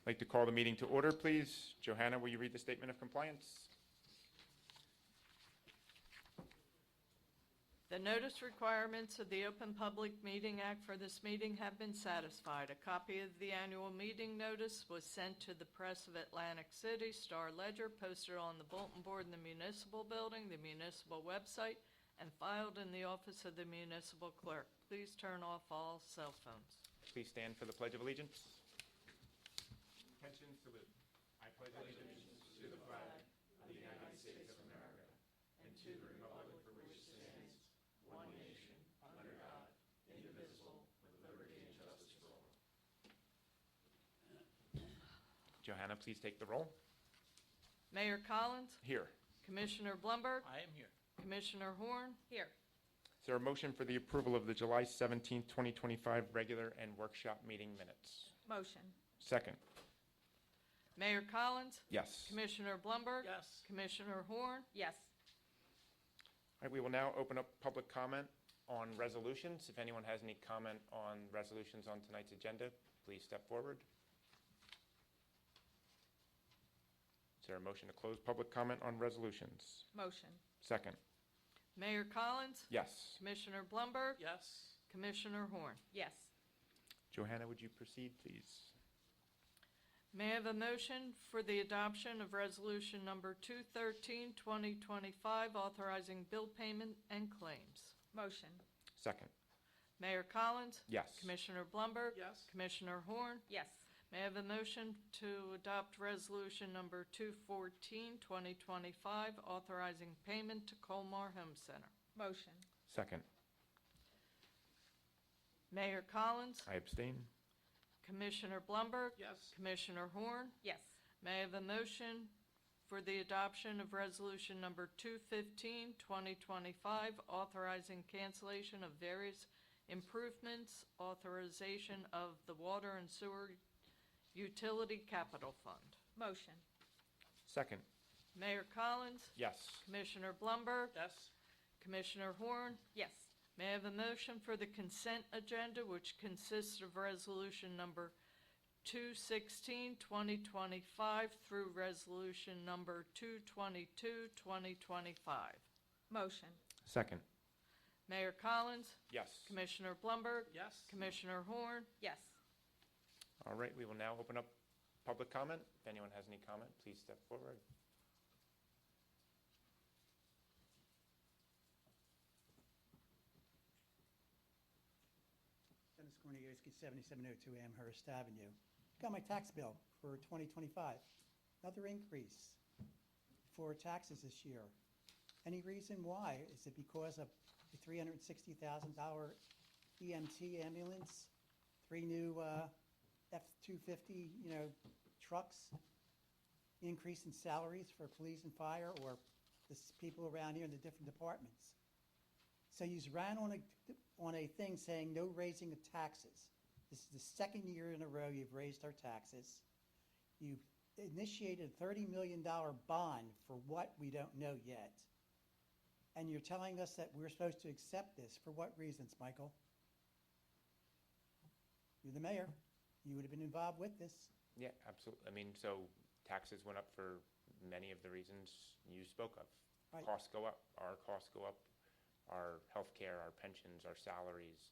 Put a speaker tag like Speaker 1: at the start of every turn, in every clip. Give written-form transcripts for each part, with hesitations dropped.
Speaker 1: I'd like to call the meeting to order, please. Johanna, will you read the statement of compliance?
Speaker 2: The notice requirements of the Open Public Meeting Act for this meeting have been satisfied. A copy of the annual meeting notice was sent to the press of Atlantic City, Star Ledger, posted on the bulletin board in the municipal building, the municipal website, and filed in the office of the municipal clerk. Please turn off all cell phones.
Speaker 1: Please stand for the Pledge of Allegiance. Attention, salute. I pledge allegiance to the flag of the United States of America and to the republic for which it stands, one nation, under God, indivisible, with liberty and justice for all. Johanna, please take the roll.
Speaker 2: Mayor Collins,
Speaker 1: Here.
Speaker 2: Commissioner Blumberg,
Speaker 3: I am here.
Speaker 2: Commissioner Horn. Here.
Speaker 1: Is there a motion for the approval of the July 17, 2025 regular and workshop meeting minutes?
Speaker 4: Motion.
Speaker 1: Second.
Speaker 2: Mayor Collins,
Speaker 1: Yes.
Speaker 2: Commissioner Blumberg.
Speaker 3: Yes.
Speaker 2: Commissioner Horn.
Speaker 4: Yes.
Speaker 1: All right, we will now open up public comment on resolutions. If anyone has any comment on resolutions on tonight's agenda, please step forward. Is there a motion to close public comment on resolutions?
Speaker 4: Motion.
Speaker 1: Second.
Speaker 2: Mayor Collins,
Speaker 1: Yes.
Speaker 2: Commissioner Blumberg.
Speaker 3: Yes.
Speaker 2: Commissioner Horn.
Speaker 4: Yes.
Speaker 1: Johanna, would you proceed, please?
Speaker 2: May I have a motion for the adoption of Resolution Number 213, 2025, authorizing bill payment and claims?
Speaker 4: Motion.
Speaker 1: Second.
Speaker 2: Mayor Collins,
Speaker 1: Yes.
Speaker 2: Commissioner Blumberg.
Speaker 3: Yes.
Speaker 2: Commissioner Horn.
Speaker 4: Yes.
Speaker 2: May I have a motion to adopt Resolution Number 214, 2025, authorizing payment to Colmar Home Center?
Speaker 4: Motion.
Speaker 1: Second.
Speaker 2: Mayor Collins,
Speaker 1: I abstain.
Speaker 2: Commissioner Blumberg.
Speaker 3: Yes.
Speaker 2: Commissioner Horn.
Speaker 4: Yes.
Speaker 2: May I have a motion for the adoption of Resolution Number 215, 2025, authorizing cancellation of various improvements, authorization of the Water and Sewer Utility Capital Fund?
Speaker 4: Motion.
Speaker 1: Second.
Speaker 2: Mayor Collins,
Speaker 1: Yes.
Speaker 2: Commissioner Blumberg,
Speaker 3: Yes.
Speaker 2: Commissioner Horn.
Speaker 4: Yes.
Speaker 2: May I have a motion for the consent agenda, which consists of Resolution Number 216, 2025 through Resolution Number 222, 2025?
Speaker 4: Motion.
Speaker 1: Second.
Speaker 2: Mayor Collins,
Speaker 1: Yes.
Speaker 2: Commissioner Blumberg,
Speaker 3: Yes.
Speaker 2: Commissioner Horn.
Speaker 4: Yes.
Speaker 1: All right, we will now open up public comment. If anyone has any comment, please step forward.
Speaker 5: Dennis Kornegowski, 7702 Amherst Avenue. Got my tax bill for 2025. Another increase for taxes this year. Any reason why? Is it because of the $360,000 EMT ambulance, 3 new F-250, trucks, increase in salaries for police and fire, or the people around here in the different departments? So you ran on a thing saying no raising of taxes. This is the second year in a row you've raised our taxes. You initiated a $30 million bond for what we don't know yet. And you're telling us that we're supposed to accept this. For what reasons, Michael? You're the mayor. You would have been involved with this.
Speaker 1: Yeah, absolutely. I mean, so taxes went up for many of the reasons you spoke of.
Speaker 5: Right.
Speaker 1: Costs go up. Our costs go up. Our healthcare, our pensions, our salaries.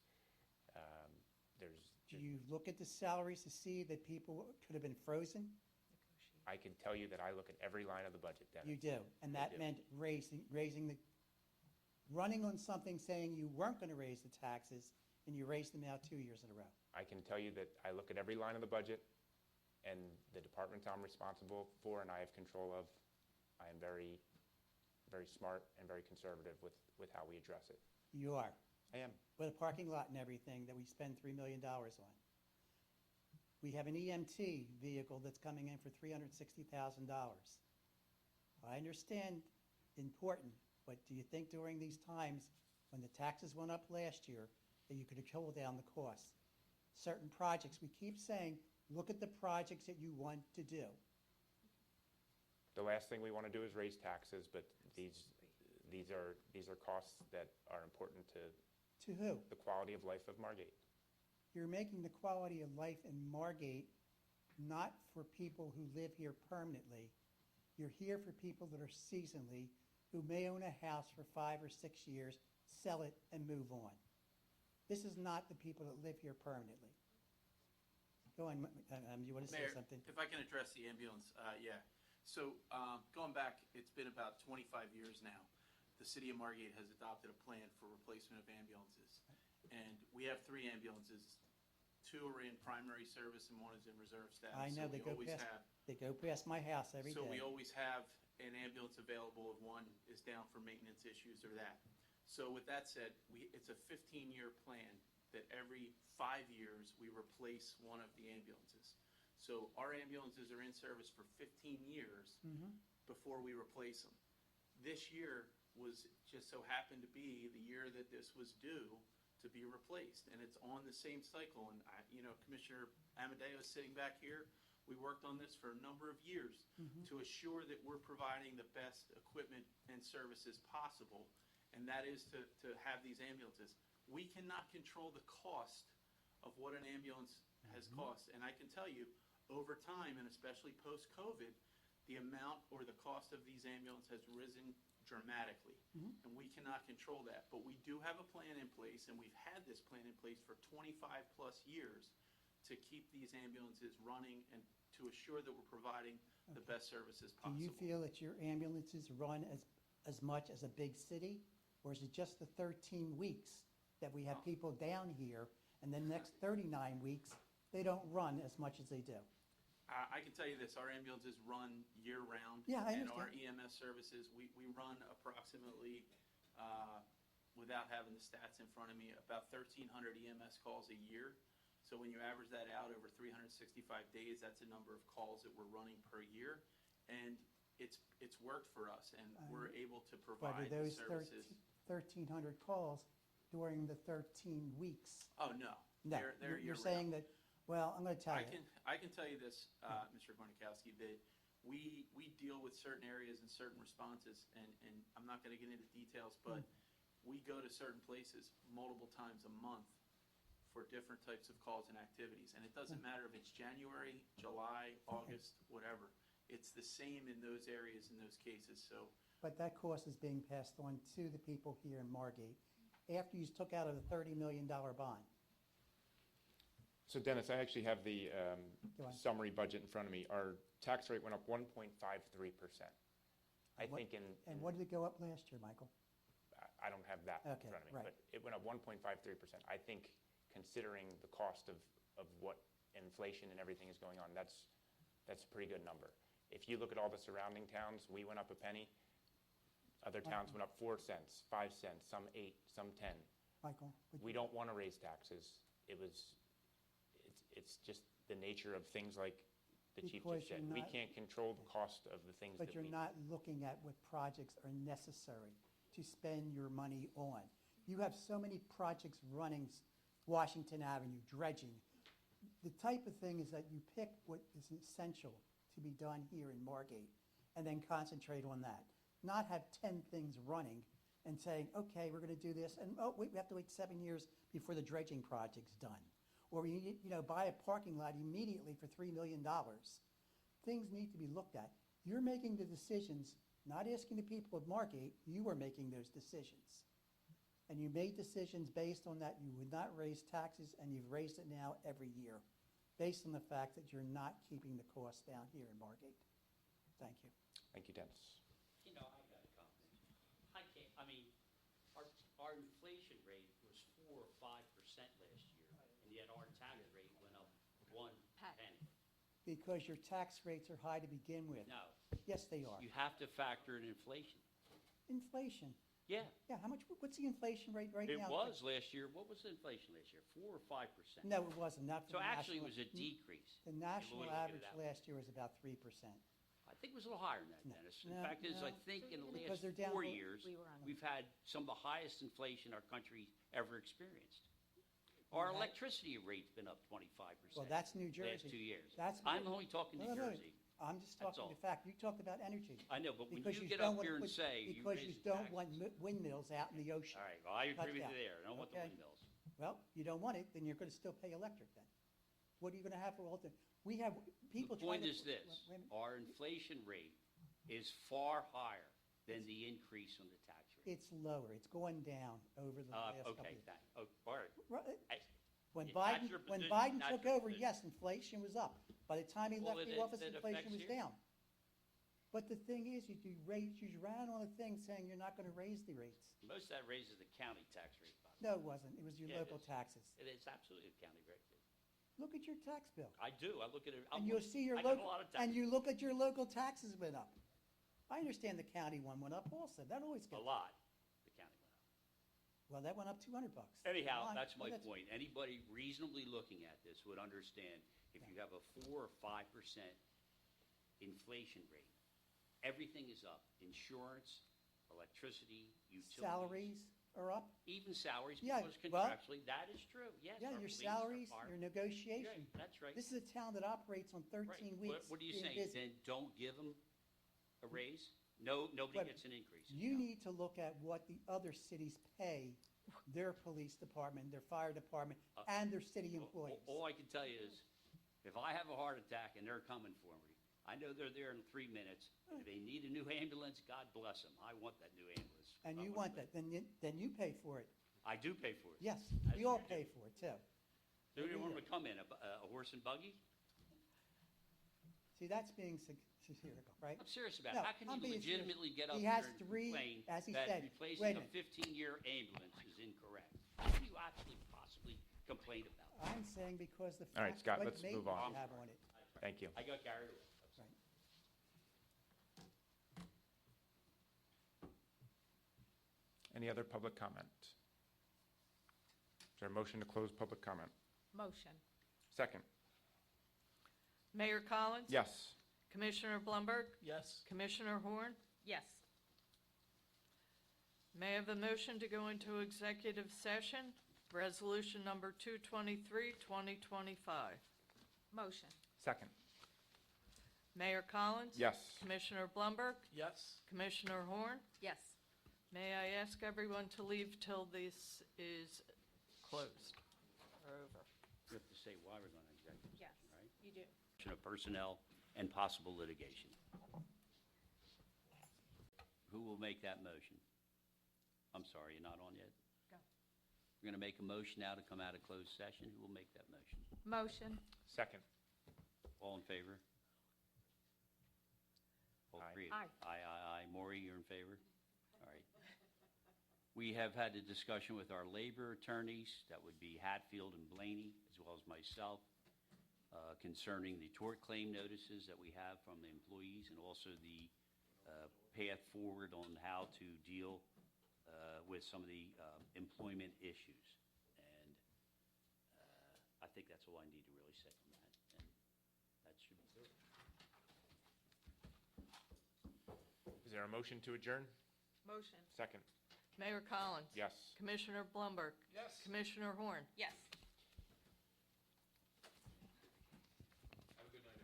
Speaker 5: Do you look at the salaries to see that people could have been frozen?
Speaker 1: I can tell you that I look at every line of the budget, Dennis.
Speaker 5: You do, and that
Speaker 1: do.
Speaker 5: meant running on something saying you weren't going to raise the taxes, and you raised them now 2 years in a row.
Speaker 1: I can tell you that I look at every line of the budget, and the departments I'm responsible for and I have control of, I am very, very smart and very conservative with how we address it.
Speaker 5: You are.
Speaker 1: I am.
Speaker 5: With a parking lot and everything that we spend $3 million on. We have an EMT vehicle that's coming in for $360,000. I understand important, but do you think during these times when the taxes went up last year that you could have held down the costs? Certain projects, we keep saying, look at the projects that you want to do.
Speaker 1: The last thing we want to do is raise taxes, but these are costs that are important to
Speaker 5: To who?
Speaker 1: the quality of life of Margate.
Speaker 5: You're making the quality of life in Margate not for people who live here permanently. You're here for people that are seasonally, who may own a house for 5 or 6 years, sell it, and move on. This is not the people that live here permanently. Go on, you want to say
Speaker 3: Mayor,
Speaker 5: something?
Speaker 3: if I can address the ambulance, yeah. So going back, it's been about 25 years now. The city of Margate has adopted a plan for replacement of ambulances. And we have 3 ambulances. 2 are in primary service and 1 is in reserve status.
Speaker 5: I know,
Speaker 3: So we always have.
Speaker 5: they go past my house every day.
Speaker 3: So we always have an ambulance available if one is down for maintenance issues or that. So with that said, it's a 15-year plan that every 5 years we replace one of the ambulances. So our ambulances are in service for 15 years before we replace them. This year was just so happened to be the year that this was due to be replaced, and it's on the same cycle. And Commissioner Amadeo is sitting back here. We worked on this for a number of years to assure that we're providing the best equipment and services possible, and that is to have these ambulances. We cannot control the cost of what an ambulance has cost, and I can tell you, over time, and especially post-COVID, the amount or the cost of these ambulances has risen dramatically, and we cannot control that. But we do have a plan in place, and we've had this plan in place for 25 plus years to keep these ambulances running and to assure that we're providing the best services
Speaker 5: Do
Speaker 3: possible.
Speaker 5: you feel that your ambulances run as much as a big city? Or is it just the 13 weeks that we have people down here, and then the next 39 weeks, they don't run as much as they do?
Speaker 3: I can tell you this, our ambulances run year-round.
Speaker 5: Yeah, I
Speaker 3: And our
Speaker 5: understand.
Speaker 3: EMS services, we run approximately, without having the stats in front of me, about 1,300 EMS calls a year. So when you average that out over 365 days, that's a number of calls that we're running per year. And it's worked for us, and we're able to
Speaker 5: But are
Speaker 3: provide the
Speaker 5: those
Speaker 3: services.
Speaker 5: 1,300 calls during the 13 weeks?
Speaker 3: Oh, no.
Speaker 5: No,
Speaker 3: They're
Speaker 5: you're
Speaker 3: year-round.
Speaker 5: saying that, well, I'm going to tell
Speaker 3: I
Speaker 5: you.
Speaker 3: can tell you this, Mr. Gornikowski, that we deal with certain areas and certain responses, and I'm not going to get into details, but we go to certain places multiple times a month for different types of calls and activities. And it doesn't matter if it's January, July, August, whatever. It's the same in those areas in those cases. So
Speaker 5: But that cost is being passed on to the people here in Margate after you took out of the $30 million bond.
Speaker 1: So Dennis, I actually have the
Speaker 5: Go on.
Speaker 1: summary budget in front of me. Our tax rate went up 1.53%. I
Speaker 5: What-
Speaker 1: think
Speaker 5: And what did it go up last year, Michael?
Speaker 1: I don't have that in
Speaker 5: Okay,
Speaker 1: front of me,
Speaker 5: right.
Speaker 1: but it went up 1.53%. I think considering the cost of what inflation and everything is going on, that's a pretty good number. If you look at all the surrounding towns, we went up a penny. Other towns went up 4 cents, 5 cents, some 8, some 10.
Speaker 5: Michael? would
Speaker 1: We
Speaker 5: you-
Speaker 1: don't want to raise taxes. It's just the nature of things like the chief
Speaker 5: Because
Speaker 1: just said.
Speaker 5: you're
Speaker 1: We
Speaker 5: not-
Speaker 1: can't control the cost of the things that
Speaker 5: But
Speaker 1: we.
Speaker 5: you're not looking at what projects are necessary to spend your money on. You have so many projects running, Washington Avenue, dredging. The type of thing is that you pick what is essential to be done here in Margate and then concentrate on that. Not have 10 things running and saying, okay, we're going to do this, and oh, wait, we have to wait 7 years before the dredging project's done. Or we need, buy a parking lot immediately for $3 million. Things need to be looked at. You're making the decisions, not asking the people of Margate, you are making those decisions. And you made decisions based on that you would not raise taxes, and you've raised it now every year, based on the fact that you're not keeping the costs down here in Margate. Thank you.
Speaker 1: Thank you, Dennis.
Speaker 4: I got a comment. Our inflation rate was 4 or 5% last year, and yet our tax rate went up 1 penny.
Speaker 5: Because your tax rates are high to begin with.
Speaker 4: No,
Speaker 5: Yes, they are.
Speaker 4: you have to factor in inflation.
Speaker 5: Inflation.
Speaker 4: Yeah,
Speaker 5: Yeah, what's the inflation rate right
Speaker 4: it
Speaker 5: now?
Speaker 4: was last year. What was the inflation last year? 4 or 5%?
Speaker 5: No, it wasn't, not for
Speaker 4: So
Speaker 5: the
Speaker 4: actually, it
Speaker 5: national.
Speaker 4: was a decrease.
Speaker 5: The
Speaker 4: if
Speaker 5: national
Speaker 4: we look at it
Speaker 5: average
Speaker 4: that way.
Speaker 5: last year was about 3%.
Speaker 4: I think it was a little higher than that,
Speaker 5: No,
Speaker 4: Dennis.
Speaker 5: no,
Speaker 4: The fact is, I
Speaker 5: no.
Speaker 4: think in the
Speaker 5: Because
Speaker 4: last
Speaker 5: they're down
Speaker 4: 4
Speaker 5: below-
Speaker 4: years,
Speaker 6: We were on-
Speaker 4: we've had some of the highest inflation our country ever experienced. Our
Speaker 5: had-
Speaker 4: electricity rate's been up 25%.
Speaker 5: Well, that's New
Speaker 4: Last
Speaker 5: Jersey.
Speaker 4: 2 years.
Speaker 5: That's
Speaker 4: I'm
Speaker 5: New-
Speaker 4: only talking
Speaker 5: No,
Speaker 4: New
Speaker 5: no, no.
Speaker 4: Jersey.
Speaker 5: I'm just
Speaker 4: That's
Speaker 5: talking the
Speaker 4: all.
Speaker 5: fact. You talked about energy.
Speaker 4: I know, but when
Speaker 5: Because
Speaker 4: you
Speaker 5: you
Speaker 4: get
Speaker 5: don't
Speaker 4: up
Speaker 5: wanna
Speaker 4: here and
Speaker 5: put-
Speaker 4: say you
Speaker 5: Because
Speaker 4: raise
Speaker 5: you
Speaker 4: the
Speaker 5: don't
Speaker 4: tax.
Speaker 5: want windmills out in the ocean.
Speaker 4: All right, well, I
Speaker 5: Cut
Speaker 4: agree with
Speaker 5: down.
Speaker 4: you there. I don't want the
Speaker 5: Okay.
Speaker 4: windmills.
Speaker 5: Well, you don't want it, then you're going to still pay electric then. What are you gonna have for all the, we have people
Speaker 6: The
Speaker 5: trying
Speaker 6: point
Speaker 5: to.
Speaker 6: is this,
Speaker 5: Wait a minute.
Speaker 6: our inflation rate is far higher than the increase on the tax rate.
Speaker 5: It's lower, it's going down over the last couple of
Speaker 6: Okay,
Speaker 5: years.
Speaker 6: all right.
Speaker 5: Right.
Speaker 6: I-
Speaker 5: When
Speaker 6: If that's
Speaker 5: Biden,
Speaker 6: your
Speaker 5: when
Speaker 6: position,
Speaker 5: Biden
Speaker 6: that's
Speaker 5: took
Speaker 6: your
Speaker 5: over,
Speaker 6: position.
Speaker 5: yes, inflation was up. By the time he
Speaker 6: Well,
Speaker 5: left the
Speaker 6: it-
Speaker 5: office,
Speaker 6: it
Speaker 5: inflation
Speaker 6: affects
Speaker 5: was
Speaker 6: you.
Speaker 5: down. But the thing is, you ran on a thing saying you're not gonna raise the rates.
Speaker 6: Most of that raises the county tax rate, by the way.
Speaker 5: No, it wasn't, it was your
Speaker 6: Yeah, it
Speaker 5: local
Speaker 6: is.
Speaker 5: taxes.
Speaker 6: It is absolutely a county rate.
Speaker 5: Look at your tax bill.
Speaker 6: I do, I look at it.
Speaker 5: And you'll see your
Speaker 6: I got a
Speaker 5: local,
Speaker 6: lot of
Speaker 5: and
Speaker 6: tax,
Speaker 5: you look at your local taxes went up. I understand the county one went up also, that always
Speaker 6: a
Speaker 5: goes.
Speaker 6: lot, the county went up.
Speaker 5: Well, that went up $200.
Speaker 6: Anyhow,
Speaker 5: Fine.
Speaker 6: that's
Speaker 5: Well,
Speaker 6: my point. Anybody reasonably looking at this would understand if you have a 4 or 5% inflation rate, everything is up. Insurance, electricity, utilities.
Speaker 5: Salaries are up.
Speaker 6: Even salaries,
Speaker 5: Yeah,
Speaker 6: because
Speaker 5: well-
Speaker 6: contractually, that is true, yes.
Speaker 5: Yeah,
Speaker 6: our
Speaker 5: your
Speaker 6: police, our
Speaker 5: salaries,
Speaker 6: fire-
Speaker 5: your negotiation.
Speaker 6: Right, that's right.
Speaker 5: This is a town that operates on 13
Speaker 6: Right.
Speaker 5: weeks.
Speaker 6: What are you
Speaker 5: being
Speaker 6: saying?
Speaker 5: busy.
Speaker 6: Then don't give them a raise? No, nobody
Speaker 5: Wait,
Speaker 6: gets an increase.
Speaker 5: You need to look at what the other cities pay their police department, their fire department, and their city employees.
Speaker 6: All I can tell you is, if I have a heart attack and they're coming for me, I know they're there in 3 minutes. If they need a new ambulance, God bless them. I want that new ambulance.
Speaker 5: And
Speaker 6: I
Speaker 5: you want that, then you pay for it.
Speaker 6: I do pay for it.
Speaker 5: Yes,
Speaker 6: As
Speaker 5: we all
Speaker 6: you do.
Speaker 5: pay for it too.
Speaker 6: Who do you want them to come in, a horse and buggy?
Speaker 5: See, that's being satirical, right?
Speaker 6: I'm serious about
Speaker 5: No,
Speaker 6: it. How can
Speaker 5: I'm
Speaker 6: you
Speaker 5: being serious.
Speaker 6: legitimately get up
Speaker 5: He
Speaker 6: here
Speaker 5: has
Speaker 6: and
Speaker 5: three,
Speaker 6: complain
Speaker 5: as he
Speaker 6: that
Speaker 5: said,
Speaker 6: replacing
Speaker 5: wait a
Speaker 6: a
Speaker 5: minute.
Speaker 6: 15-year ambulance is incorrect? How can you actually possibly complain about it?
Speaker 5: I'm saying because the
Speaker 1: All right,
Speaker 5: fact
Speaker 1: Scott,
Speaker 5: what
Speaker 1: let's move
Speaker 5: maintenance
Speaker 1: on.
Speaker 5: you have on it.
Speaker 1: Thank you.
Speaker 6: I got carried away.
Speaker 5: Right.
Speaker 1: Any other public comment? Is there a motion to close public comment?
Speaker 2: Motion.
Speaker 1: Second.
Speaker 2: Mayor Collins?
Speaker 1: Yes.
Speaker 2: Commissioner Blumberg?
Speaker 3: Yes.
Speaker 2: Commissioner Horn?
Speaker 7: Yes.
Speaker 2: May I have a motion to go into executive session? Resolution number 223, 2025.
Speaker 7: Motion.
Speaker 1: Second.
Speaker 2: Mayor Collins?
Speaker 1: Yes.
Speaker 2: Commissioner Blumberg?
Speaker 3: Yes.
Speaker 2: Commissioner Horn?
Speaker 7: Yes.
Speaker 2: May I ask everyone to leave till this is closed or over?
Speaker 6: You have to say why we're going to executive
Speaker 7: Yes,
Speaker 6: session, right?
Speaker 7: you do.
Speaker 6: Of personnel and possible litigation. Who will make that motion? I'm sorry, you're not on yet?
Speaker 7: Go.
Speaker 6: We're going to make a motion now to come out of closed session. Who will make that motion?
Speaker 7: Motion.
Speaker 1: Second.
Speaker 6: All in favor? All
Speaker 1: Aye.
Speaker 6: three.
Speaker 7: Aye.
Speaker 6: Aye. Maury, you're in favor? All right. We have had a discussion with our labor attorneys, that would be Hatfield and Blaney, as well as myself, concerning the tort claim notices that we have from the employees, and also the path forward on how to deal with some of the employment issues. And I think that's all I need to really say on that, and that should be good.
Speaker 1: Is there a motion to adjourn?
Speaker 2: Motion.
Speaker 1: Second.
Speaker 2: Mayor Collins?
Speaker 1: Yes.
Speaker 2: Commissioner Blumberg?
Speaker 3: Yes.
Speaker 2: Commissioner Horn?
Speaker 7: Yes.